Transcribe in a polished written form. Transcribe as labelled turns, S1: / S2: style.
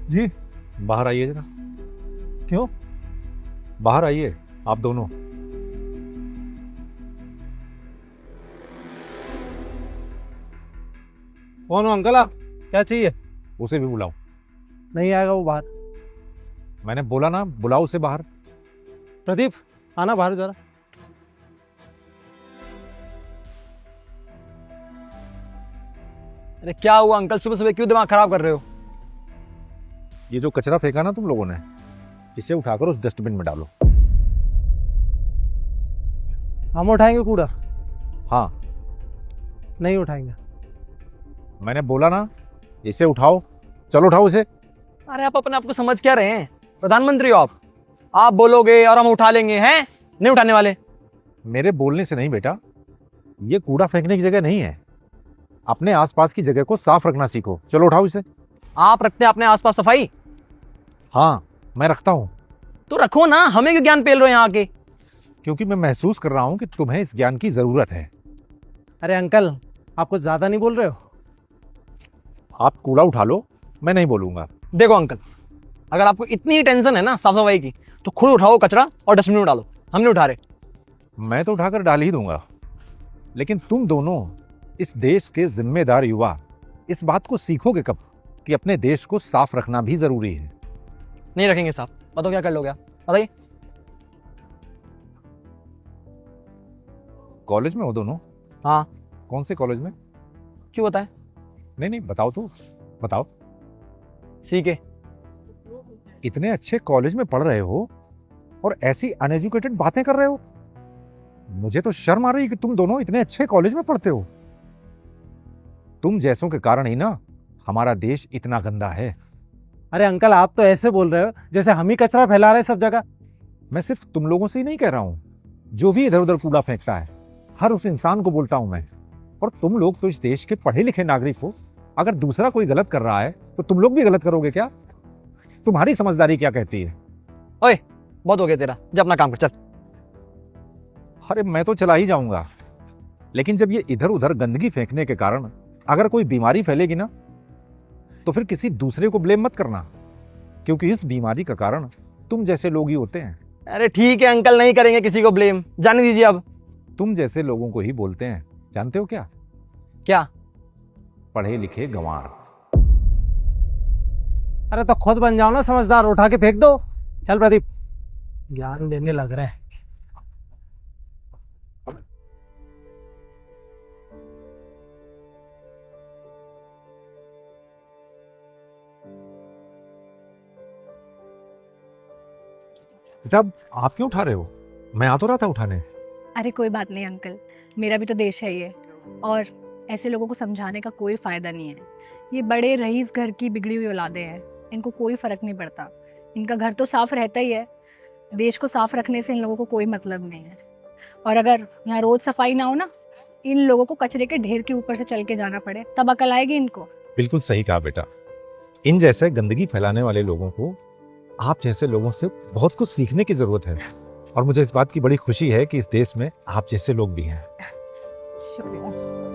S1: जी।
S2: बाहर आइए जरा।
S1: क्यों?
S2: बाहर आइए आप दोनों।
S1: कौन हो अंकल आप? क्या चाहिए?
S2: उसे भी बुलाओ।
S1: नहीं आएगा वो बाहर।
S2: मैंने बोला ना, बुलाओ उसे बाहर।
S1: प्रदीप, आना बाहर जरा।
S3: अरे क्या हुआ अंकल, सुबह सुबह क्यों दिमाग खराब कर रहे हो?
S2: ये जो कचरा फेंका ना तुम लोगों ने, इसे उठाकर उस डस्टबिन में डालो।
S1: हम उठाएंगे कूड़ा?
S2: हाँ,
S1: नहीं उठाएंगे।
S2: मैंने बोला ना, इसे उठाओ। चलो उठाओ इसे।
S3: अरे आप अपने आप को समझ क्या रहे हैं? प्रधानमंत्री हो आप बोलोगे और हम उठा लेंगे? हैं नहीं उठाने वाले।
S2: मेरे बोलने से नहीं बेटा, ये कूड़ा फेंकने की जगह नहीं है। अपने आसपास की जगह को साफ रखना सीखो। चलो उठाओ इसे।
S3: आप रखते हैं अपने आसपास सफाई?
S2: हाँ, मैं रखता हूं।
S3: तो रखो ना, हमें क्यों ज्ञान पेल रहे हो यहाँ आके?
S2: क्योंकि मैं महसूस कर रहा हूं कि तुम्हें इस ज्ञान की जरूरत है।
S1: अरे अंकल, आप कुछ ज्यादा नहीं बोल रहे हो?
S2: आप कूड़ा उठा लो, मैं नहीं बोलूंगा।
S3: देखो अंकल, अगर आपको इतनी टेंशन है ना साफ सफाई की, तो खुद उठाओ कचरा और डस्टबिन में डालो। हम नहीं उठा रहे।
S2: मैं तो उठाकर डाल ही दूंगा, लेकिन तुम दोनों इस देश के जिम्मेदार युवा इस बात को सीखोगे कब कि अपने देश को साफ रखना भी जरूरी है।
S3: नहीं रखेंगे साफ। बताओ क्या कर लोगे आप, बताइए।
S2: कॉलेज में हो दोनों?
S3: हाँ।
S2: कौन से कॉलेज में?
S3: क्यों बताए?
S2: नहीं बताओ तो, बताओ।
S3: ठीक है।
S2: इतने अच्छे कॉलेज में पढ़ रहे हो और ऐसी अनएजुकेटेड बातें कर रहे हो। मुझे तो शर्म आ रही है कि तुम दोनों इतने अच्छे कॉलेज में पढ़ते हो। तुम जैसों के कारण ही ना हमारा देश इतना गंदा है।
S1: अरे अंकल, आप तो ऐसे बोल रहे हो जैसे हम ही कचरा फैला रहे हैं सब जगह।
S2: मैं सिर्फ तुम लोगों से ही नहीं कह रहा हूं, जो भी इधर उधर कूड़ा फेंकता है हर उस इंसान को बोलता हूं मैं। और तुम लोग तो इस देश के पढ़े लिखे नागरिक हो। अगर दूसरा कोई गलत कर रहा है तो तुम लोग भी गलत करोगे क्या? तुम्हारी समझदारी क्या कहती है?
S3: ओए, बहुत हो गया तेरा, जा अपना काम कर चल।
S2: अरे मैं तो चला ही जाऊंगा, लेकिन जब ये इधर उधर गंदगी फेंकने के कारण अगर कोई बीमारी फैलेगी ना, तो फिर किसी दूसरे को ब्लेम मत करना, क्योंकि इस बीमारी का कारण तुम जैसे लोग ही होते हैं।
S3: अरे ठीक है अंकल, नहीं करेंगे किसी को ब्लेम, जाने दीजिए अब।
S2: तुम जैसे लोगों को ही बोलते हैं, जानते हो क्या?
S3: क्या?
S2: पढ़े लिखे गंवार।
S1: अरे तो खुद बन जाओ ना समझदार, उठा के फेंक दो। चल प्रदीप, ज्ञान देने लग रहे हैं।
S2: जब आप क्यों उठा रहे हो? मैं आ तो रहा था उठाने।
S4: अरे कोई बात नहीं अंकल, मेरा भी तो देश है ये, और ऐसे लोगों को समझाने का कोई फ़ायदा नहीं है। ये बड़े रईस घर की बिगड़ी हुई औलादे हैं, इनको कोई फ़र्क नहीं पड़ता। इनका घर तो साफ रहता ही है, देश को साफ रखने से इन लोगों को कोई मतलब नहीं है। और अगर यहाँ रोज़ सफाई ना हो ना, इन लोगों को कचरे के ढेर के ऊपर से चल के जाना पड़े, तब अकल आएगी इनको।
S2: बिल्कुल सही कहा बेटा। इन जैसे गंदगी फैलाने वाले लोगों को आप जैसे लोगों से बहुत कुछ सीखने की जरूरत है, और मुझे इस बात की बड़ी खुशी है कि इस देश में आप जैसे लोग भी हैं।
S4: शुक्रिया।